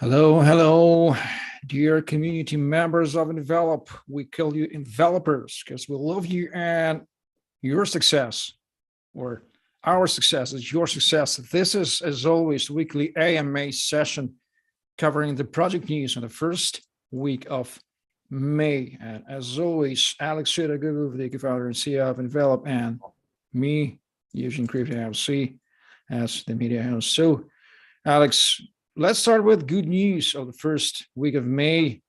Hello, hello, dear community members of Envelop. We call you envelopers because we love you and your success, or our success is your success. This is, as always, weekly AMA session covering the project news on the first week of May. And as always, Alex Shedogubov, the co-founder and CEO of Envelop, and me, Eugene Crypto as the media host. So, Alex, let's start with good news of the first week of May.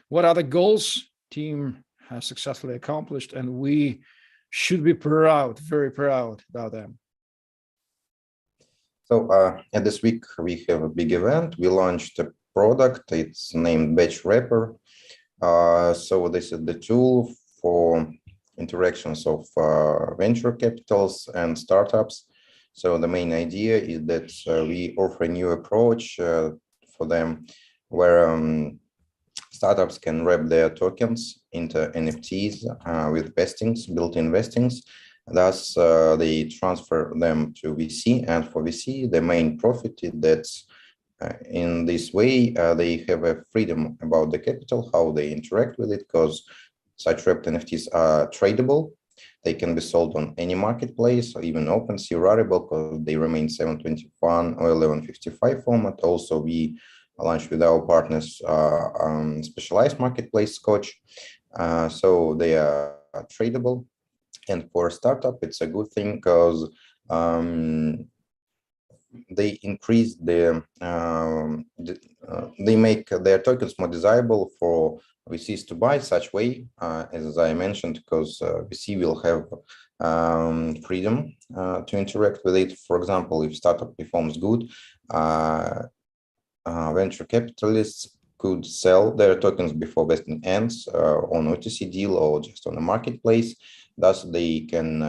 What are the goals team has successfully accomplished, and we should be proud, very proud about them. So at this week, we have a big event. We launched a product. It's named Batch Wrapper. So this is the tool for interactions of venture capitals and startups. So the main idea is that we offer a new approach for them where startups can wrap their tokens into NFTs with vestings, built-in vestings. Thus, they transfer them to VC, and for VC, the main profit is that in this way, they have a freedom about the capital, how they interact with it, because such wrapped NFTs are tradable. They can be sold on any marketplace or even OpenSea, Rarible, because they remain 721 or 1155 format. Also, we launched with our partners specialized marketplace Scotch. So they are tradable. And for a startup, it's a good thing because they increase they make their tokens more desirable for VCs to buy such way, as I mentioned, because VC will have freedom to interact with it. For example, if startup performs good, venture capitalists could sell their tokens before vesting ends on OTC deal or just on a marketplace. Thus, they can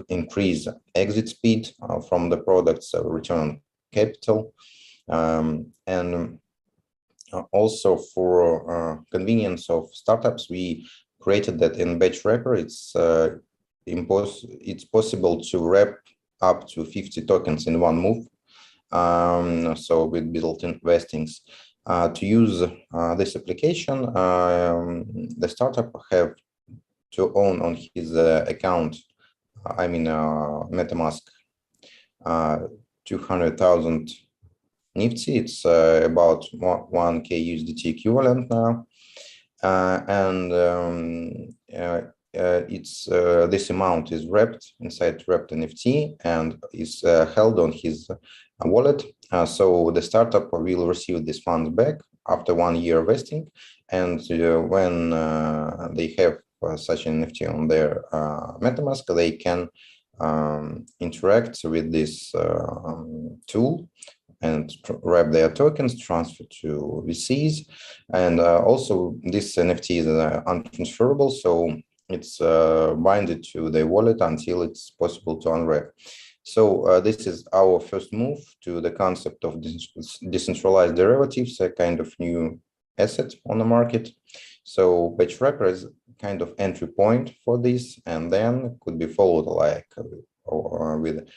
increase exit speed from the product's return on capital. And also for convenience of startups, we created that in Batch Wrapper. It's possible to wrap up to 50 tokens in one move. So with built-in vestings. To use this application, the startup have to own on his account, MetaMask, 200,000 Nifty. It's about 1K USDT equivalent now. This amount is wrapped inside wrapped NFT and is held on his wallet. So the startup will receive these funds back after 1 year vesting. And when they have such an NFT on their MetaMask, they can interact with this tool and wrap their tokens, transfer to VCs. And also this NFT is untransferable, so it's binded to the wallet until it's possible to unwrap. So this is our first move to the concept of decentralized derivatives, a kind of new asset on the market. So Batch Wrapper is kind of entry point for this, and then could be followed like with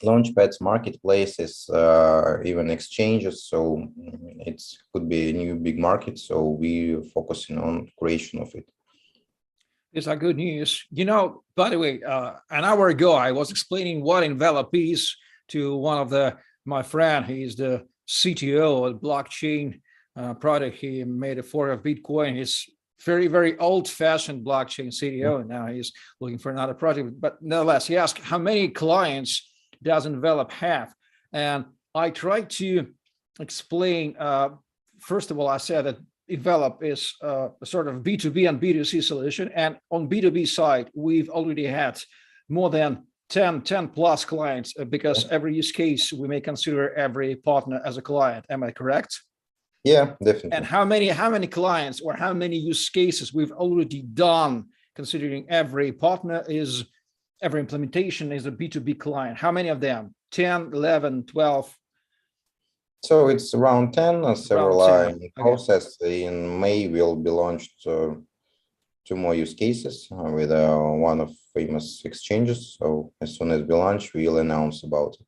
launchpads, marketplaces, even exchanges. So it could be a new big market. So we are focusing on creation of it. These are good news. You know, by the way, an hour ago, I was explaining what Envelop is to one of my friend. He's the CTO of blockchain product. He made a fork of Bitcoin. He's very, very old-fashioned blockchain CTO, and now he's looking for another project. But nonetheless, he asked, how many clients does Envelop have? And I tried to explain, first of all, I said that Envelop is a sort of B2B and B2C solution. And on B2B side, we've already had more than 10 plus clients, because every use case, we may consider every partner as a client. Am I correct? Yeah, definitely. And how many clients or how many use cases we've already done, considering every partner is, every implementation is a B2B client? How many of them? 10, 11, 12? So it's around 10, several are in process. Okay. In May, will be launched 2 more use cases with one of famous exchanges. So as soon as we launch, we'll announce about it.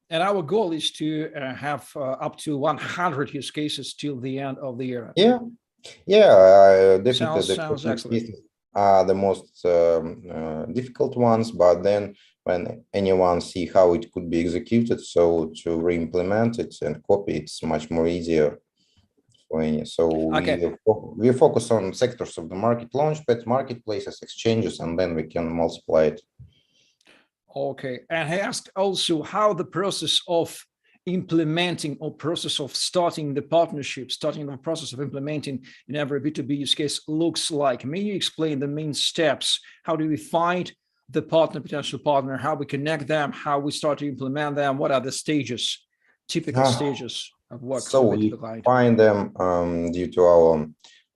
And our goal is to have up to 100 use cases till the end of the year. Yeah, definitely the Sounds use excellent. cases are the most difficult ones, but then when anyone see how it could be executed, so to re-implement it and copy, it's much more easier for any. So Okay. we focus on sectors of the market, launchpad, marketplaces, exchanges, and then we can multiply it. Okay. And I asked also how the process of implementing or process of starting the partnership, starting the process of implementing in every B2B use case looks like. May you explain the main steps? How do we find the partner, potential partner, how we connect them, how we start to implement them? What are the stages, typical stages of work So with we the client? find them due to our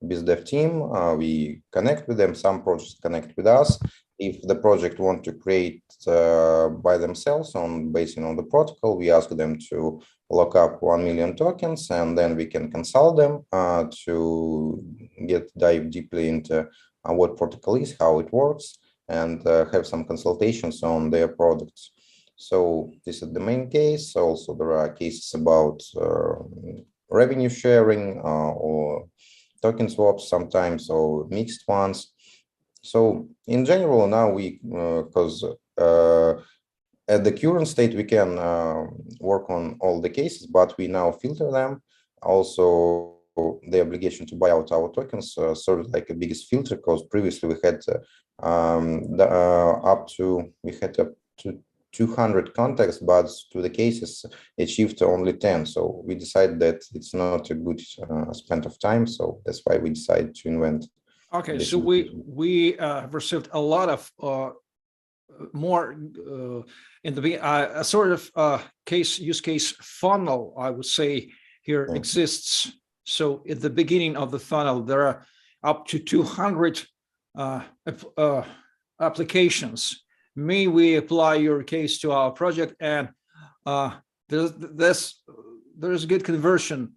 BizDev team. We connect with them. Some projects connect with us. If the project want to create by themselves based on the protocol, we ask them to lock up 1 million tokens, and then we can consult them to dive deeply into what protocol is, how it works, and have some consultations on their products. So this is the main case. Also, there are cases about revenue sharing or token swaps sometimes, or mixed ones. So in general, now because at the current state, we can work on all the cases, but we now filter them. Also, the obligation to buy out our tokens served like a biggest filter, because previously we had up to 200 contacts, but to the cases achieved only 10. So we decided that it's not a good spend of time. So that's why we decided to invent. Okay, so we received a lot of more in the a sort of use case funnel, I would say, here exists. So at the beginning of the funnel, there are up to 200 applications. May we apply your case to our project, and there's good conversion,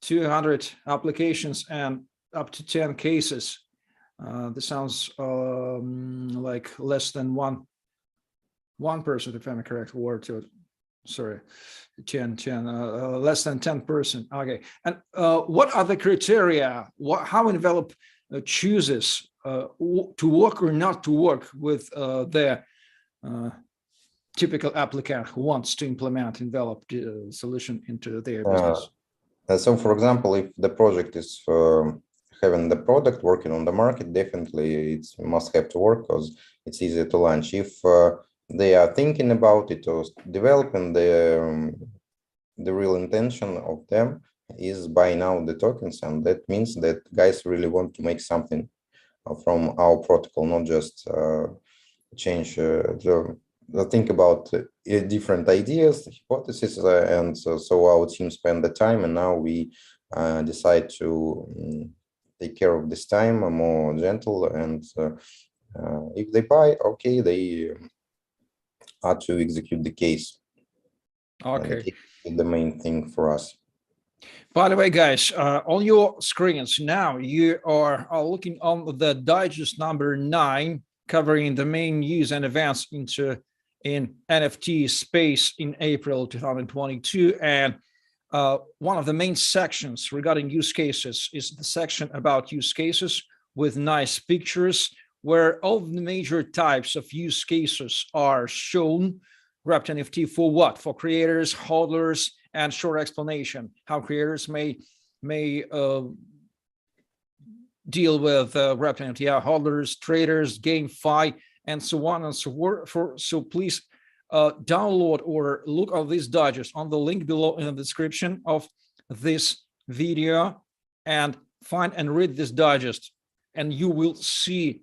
200 applications and up to 10 cases. This sounds like less than one person, if I'm correct, word to it. Sorry, 10, less than 10%. Okay, and what are the criteria? How Envelop chooses to work or not to work with the typical applicant who wants to implement Envelop solution into their business? So, for example, if the project is having the product working on the market, definitely it must have to work because it's easier to launch. If they are thinking about it or developing, the real intention of them is buying out the tokens, and that means that guys really want to make something from our protocol, not just change think about different ideas, hypotheses, and so our team spend the time, and now we decide to take care of this time more gentle, and if they buy, okay, they are to execute the case. Okay. The main thing for us. By the way, guys, on your screens now, you are looking on the digest number 9, covering the main news and events in NFT space in April 2022. And one of the main sections regarding use cases is the section about use cases with nice pictures, where all the major types of use cases are shown. Wrapped NFT for what? For creators, hodlers, and short explanation how creators may deal with wrapped NFT holders, traders, GameFi, and so on and so forth. So please download or look at this digest on the link below in the description of this video, and find and read this digest, and you will see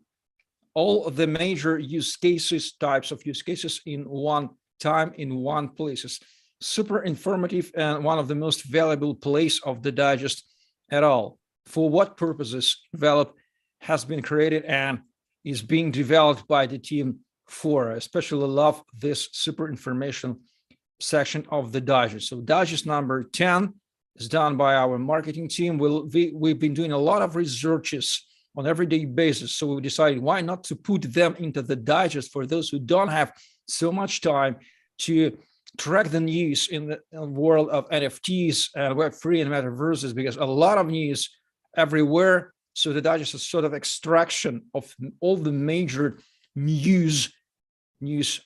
all of the major use cases, types of use cases in one time, in one place. It's super informative and one of the most valuable place of the digest at all. For what purposes Envelop has been created and is being developed by the team for. I especially love this super information section of the digest. So digest number 10 is done by our marketing team. We've been doing a lot of researches on everyday basis. So we decided why not to put them into the digest for those who don't have so much time to track the news in the world of NFTs and Web3 and metaverses, because a lot of news everywhere. So the digest is sort of extraction of all the major news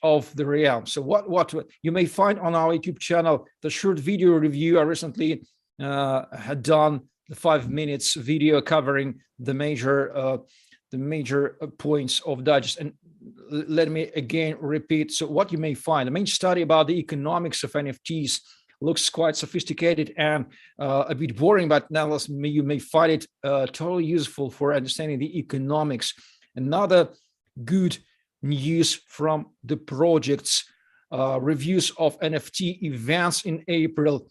of the realm. So what you may find on our YouTube channel, the short video review. I recently had done the 5 minutes video covering the major points of digest. And let me again repeat. So what you may find, the main study about the economics of NFTs looks quite sophisticated and a bit boring, but nonetheless, you may find it totally useful for understanding the economics. Another good news from the projects, reviews of NFT events in April,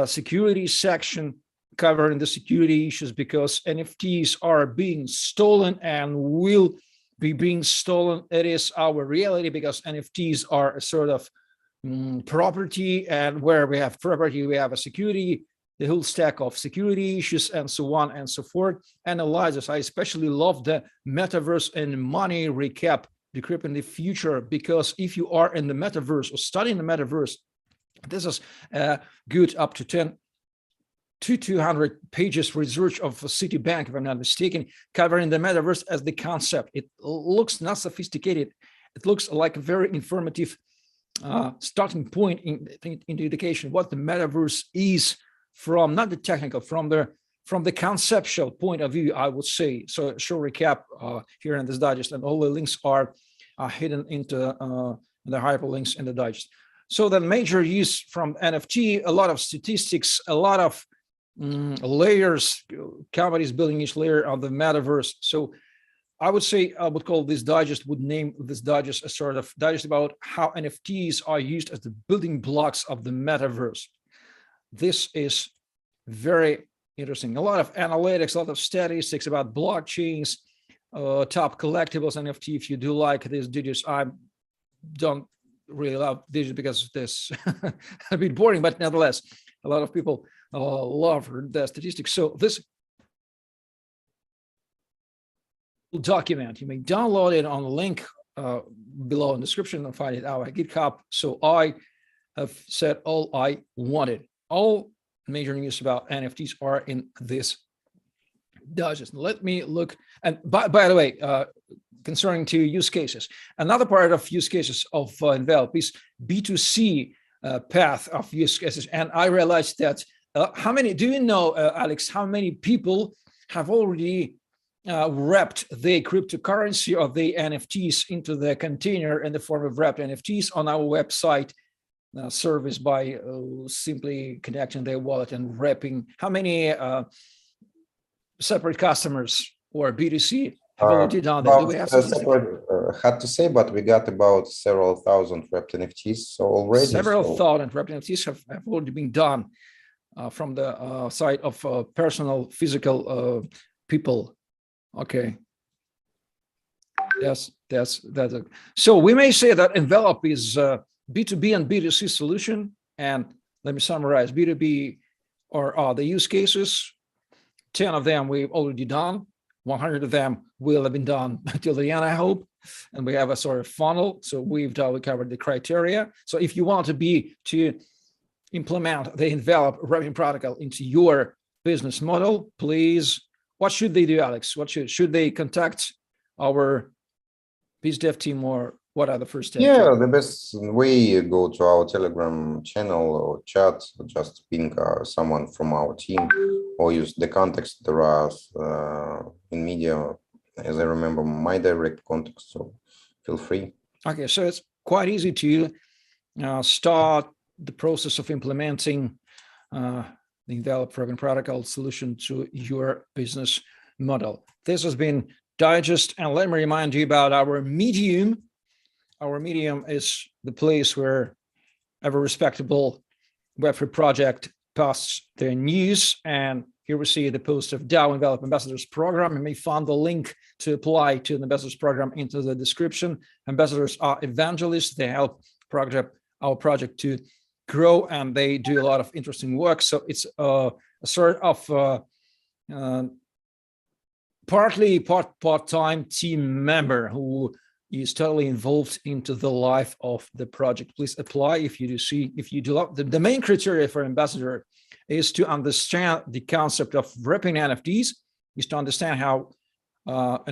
security section covering the security issues, because NFTs are being stolen and will be being stolen. It is our reality, because NFTs are a sort of property, and where we have property, we have a security, the whole stack of security issues, and so on and so forth. Analyzers, I especially love the metaverse and money recap, decrypting the future, because if you are in the metaverse or studying the metaverse, this is good up to 200 pages research of Citibank, if I'm not mistaken, covering the metaverse as the concept. It looks not sophisticated. It looks like a very informative starting point in the education what the metaverse is, from not the technical, from the conceptual point of view, I would say. So short recap here in this digest, and all the links are hidden into the hyperlinks in the digest. So the major use from NFT, a lot of statistics, a lot of layers, companies building each layer of the metaverse. So I would say I would call this digest, would name this digest a sort of digest about how NFTs are used as the building blocks of the metaverse. This is very interesting. A lot of analytics, a lot of statistics about blockchains, top collectibles, NFT. If you do like this digest, I don't really love digest because this a bit boring, but nevertheless, a lot of people love the statistics. So this document, you may download it on the link below in the description and find it out at GitHub. So I have said all I wanted. All major news about NFTs are in this digest. Let me look. And by the way, concerning to use cases, another part of use cases of Envelop is B2C path of use cases. And I realized that how many, do you know, Alex, how many people have already wrapped their cryptocurrency or their NFTs into the container in the form of wrapped NFTs on our website service by simply connecting their wallet and wrapping? How many separate customers or B2C have already done this? Do we have hard to say, but we got about several thousand wrapped NFTs so already. Several thousand wrapped NFTs have already been done from the side of personal, physical people. Okay. Yes, that's. So we may say that Envelop is B2B and B2C solution. And let me summarize. B2B are the use cases. 10 of them we've already done. 100 of them will have been done until the end, I hope. And we have a sort of funnel. So we've covered the criteria. So if you want to implement the Envelop revenue protocol into your business model, please, what should they do, Alex? What should they contact our BizDev team, or what are the first steps? Yeah, the best way, go to our Telegram channel or chat, just ping someone from our team, or use the contacts there are in media, as I remember, my direct contacts, so feel free. Okay, so it's quite easy to start the process of implementing the Envelop revenue protocol solution to your business model. This has been Digest, and let me remind you about our Medium. Our Medium is the place where every respectable Web3 project posts their news. And here we see the post of DAO Envelop Ambassadors Program. You may find the link to apply to the Ambassadors Program into the description. Ambassadors are evangelists. They help our project to grow, and they do a lot of interesting work. So it's a sort of part-time team member who is totally involved into the life of the project. Please apply if you do love. The main criteria for ambassador is to understand the concept of wrapping NFTs, is to understand how how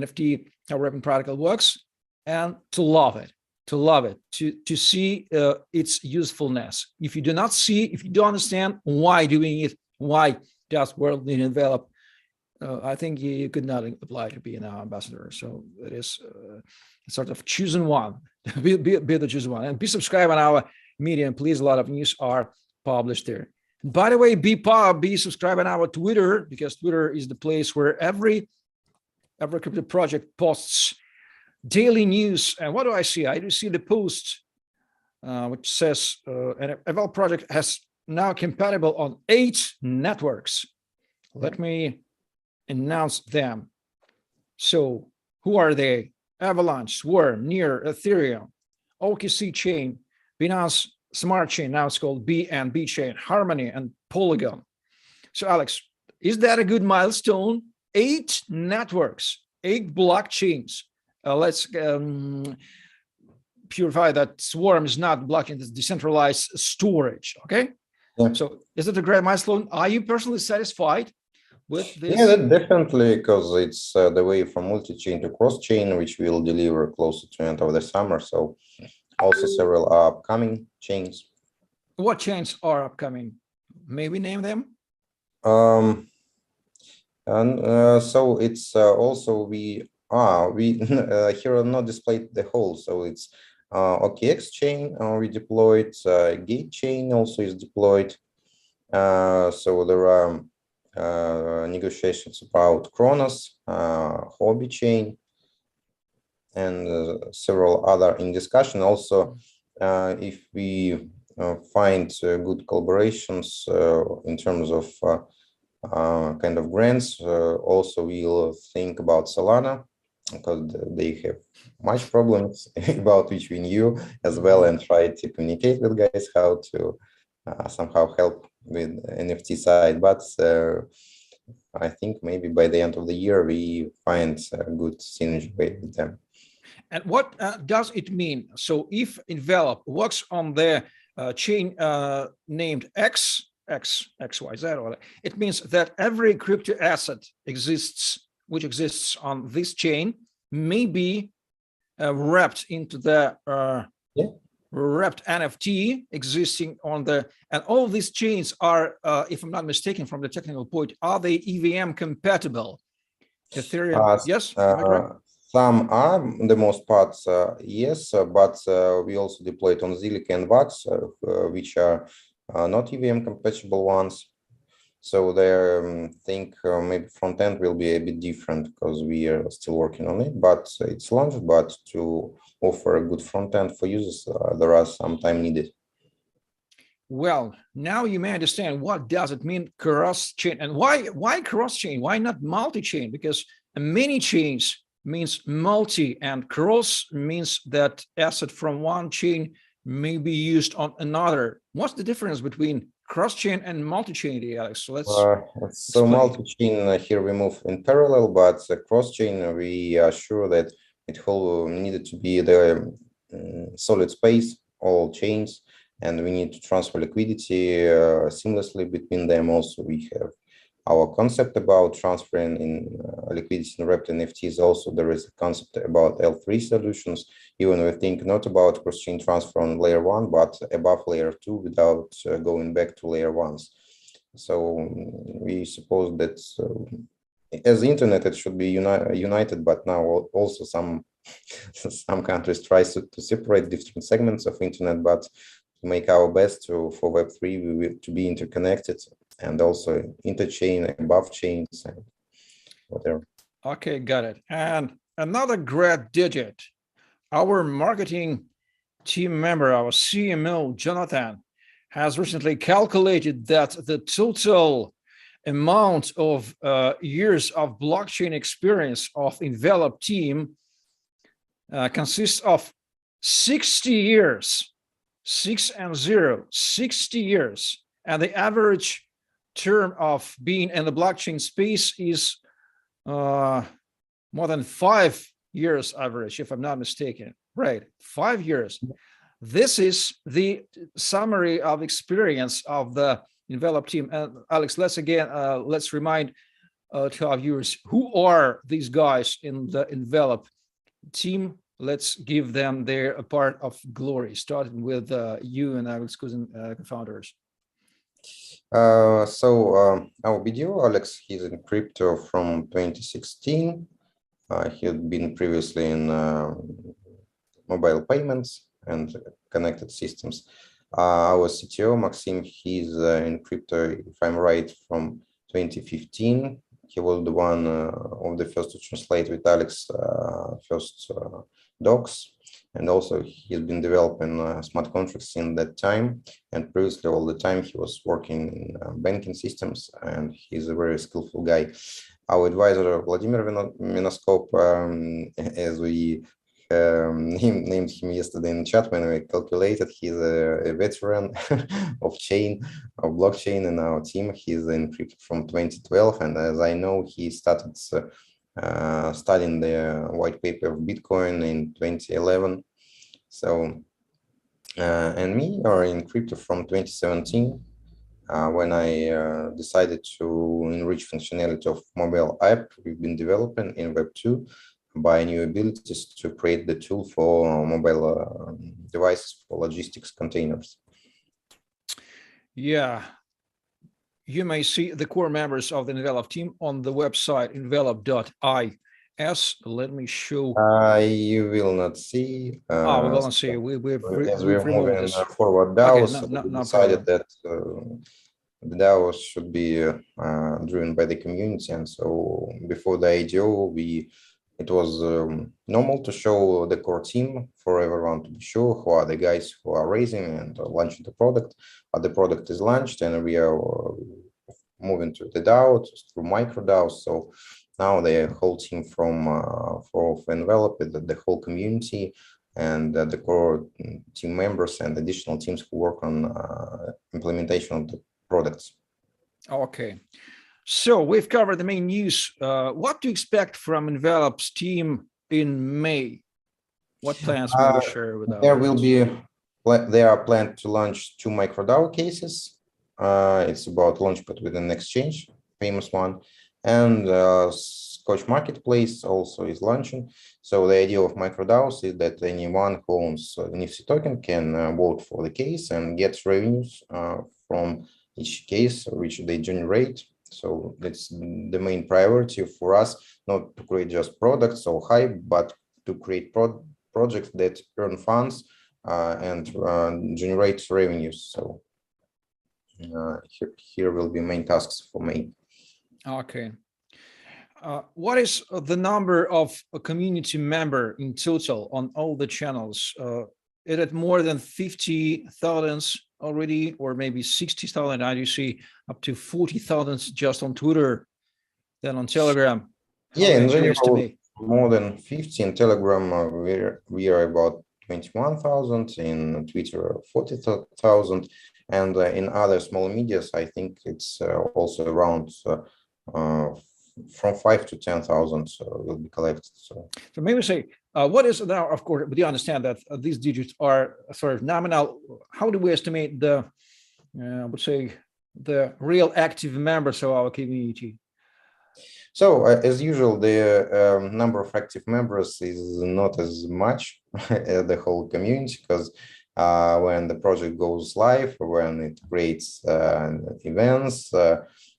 wrapping protocol works, and to love it, to see its usefulness. If you do not see, if you don't understand why doing it, why does world need to develop, I think you could not apply to be an ambassador. So it is sort of choosing one, be the chosen one, and be subscribed on our Medium. Please, a lot of news are published there. By the way, be subscribed on our Twitter, because Twitter is the place where every crypto project posts daily news. And what do I see? I do see the post which says an Envelop project has now compatible on 8 networks. Let me announce them. So who are they? Avalanche, Swarm, Near, Ethereum, OKC Chain, Binance Smart Chain, now it's called BNB Chain, Harmony, and Polygon. So Alex, is that a good milestone? 8 networks, 8 blockchains. Let's purify that Swarm is not blockchain, it's decentralized storage, okay? Yeah. So is it a great milestone? Are you personally satisfied with this? Yeah, definitely, because it's the way from multi-chain to cross-chain, which will deliver closer to the end of the summer. So also several upcoming chains. What chains are upcoming? Maybe name them? So it's also we here are not displayed the whole. So it's OKX chain we deployed, Gate chain also is deployed. So there are negotiations about Kronos, Hobby chain, and several other in discussion. Also, if we find good collaborations in terms of kind of grants, also we'll think about Solana, because they have much problems about which we knew as well, and try to communicate with guys how to somehow help with NFT side. But I think maybe by the end of the year we find a good synergy way with them. And what does it mean? So if Envelop works on the chain named XYZ, or it means that every crypto asset which exists on this chain may be wrapped into the wrapped NFT existing on the, and all these chains are, if I'm not mistaken from the technical point, are they EVM compatible? Ethereum, yes? Some are, the most parts, yes, but we also deployed on Zilliqa and Vax, which are not EVM compatible ones. So they think maybe front end will be a bit different, because we are still working on it, but it's launched. But to offer a good front end for users, there are some time needed. Well, now you may understand what does it mean cross-chain, and why cross-chain? Why not multi-chain? Because many chains means multi, and cross means that asset from one chain may be used on another. What's the difference between cross-chain and multi-chain, Alex? So let's so multi-chain here we move in parallel, but cross-chain we are sure that it will needed to be the solid space, all chains, and we need to transfer liquidity seamlessly between them. Also, we have our concept about transferring in liquidity in wrapped NFTs. Also, there is a concept about L3 solutions. Even we think not about cross-chain transfer on layer 1, but above layer 2 without going back to layer 1s. So we suppose that as the internet, it should be united, but now also some countries try to separate different segments of internet, but to make our best for Web3 to be interconnected, and also interchain, above chains, and whatever. Okay, got it. And another great digit, our marketing team member, our CMO, Jonathan, has recently calculated that the total amount of years of blockchain experience of Envelop team consists of 60 years, 60 years. And the average term of being in the blockchain space is more than 5 years average, if I'm not mistaken. Right, 5 years. This is the summary of experience of the Envelop team. And Alex, let's remind to our viewers, who are these guys in the Envelop team? Let's give them their part of glory, starting with you and Alex, co-founders. Our BDO, Alex, he's in crypto from 2016. He had been previously in mobile payments and connected systems. Our CTO, Maxim, he's in crypto, if I'm right, from 2015. He was the one of the first to translate with Alex first docs. And also he's been developing smart contracts in that time. And previously all the time he was working in banking systems, and he's a very skillful guy. Our advisor, Vladimir Minoskop, as we named him yesterday in chat when we calculated, he's a veteran of blockchain in our team. He's in crypto from 2012, and as I know, he started studying the white paper of Bitcoin in 2011. So, and me are in crypto from 2017, when I decided to enrich functionality of mobile app we've been developing in Web2 by new abilities to create the tool for mobile devices for logistics containers. Yeah. You may see the core members of the Envelop team on the website envelop.is. Let me show. You will not see. We will not see. We've we're moving this. forward DAO, Okay, we no decided problem. that the DAO should be driven by the community. And so before the IDO, it was normal to show the core team for everyone to be sure who are the guys who are raising and launching the product. The product is launched, and we are moving to the DAO through micro DAOs. So now the whole team from Envelop, the whole community, and the core team members and additional teams who work on implementation of the products. Okay. So we've covered the main news. What to expect from Envelop's team in May? What plans will you share with us? There are planned to launch 2 micro-DAO cases. It's about Launchpad with an exchange, famous one, and Scotch Marketplace also is launching. So the idea of micro-DAOs is that anyone who owns an NFT token can vote for the case and get revenues from each case which they generate. So that's the main priority for us, not to create just products or hype, but to create projects that earn funds and generate revenues. So here will be main tasks for me. Okay. What is the number of a community member in total on all the channels? Is it more than 50,000 already, or maybe 60,000? I do see up to 40,000 just on Twitter, then on Telegram. Yeah, in general, more than 50 in Telegram. We are about 21,000, in Twitter 40,000, and in other small medias, I think it's also around from 5 to 10,000 will be collected. So maybe say, what is now, of course, but you understand that these digits are sort of nominal. How do we estimate the, I would say, the real active members of our community? So as usual, the number of active members is not as much as the whole community, because when the project goes live, when it creates events,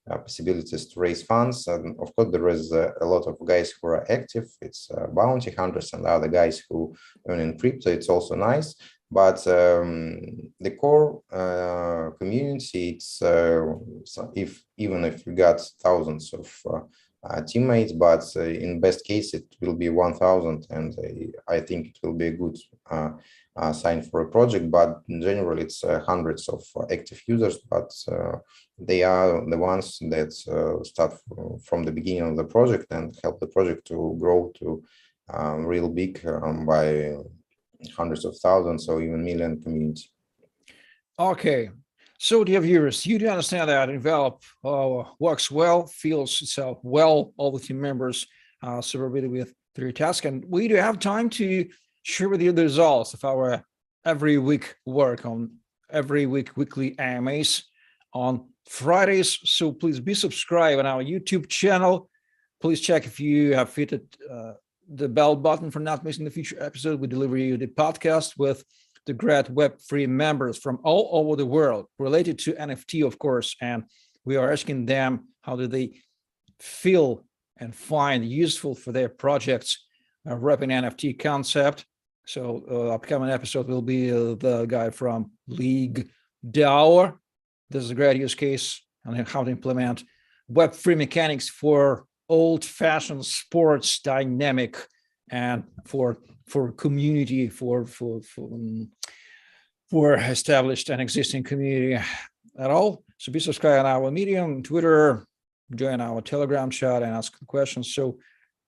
possibilities to raise funds, and of course there is a lot of guys who are active. It's bounty hunters and other guys who earn in crypto. It's also nice, but the core community, it's even if you got thousands of teammates, but in best case it will be 1,000, and I think it will be a good sign for a project. But in general, it's hundreds of active users, but they are the ones that start from the beginning of the project and help the project to grow to real big by hundreds of thousands or even million community. Okay. So dear viewers, you do understand that Envelop works well, feels itself well, all the team members supervised with through your task. And we do have time to share with you the results of our every week work on every week weekly AMAs on Fridays. So please be subscribed on our YouTube channel. Please check if you have fitted the bell button for not missing the future episode. We deliver you the podcast with the great Web3 members from all over the world related to NFT, of course. And we are asking them how do they feel and find useful for their projects wrapping NFT concept. So upcoming episode will be the guy from League DAO. This is a great use case on how to implement Web3 mechanics for old-fashioned sports dynamic and for community, for established and existing community at all. So be subscribed on our Medium, Twitter, join our Telegram chat and ask questions. So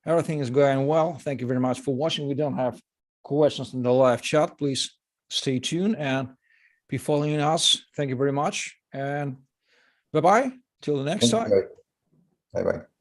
everything is going well. Thank you very much for watching. We don't have questions in the live chat. Please stay tuned and be following us. Thank you very much. And bye-bye. Till the next time. Bye-bye.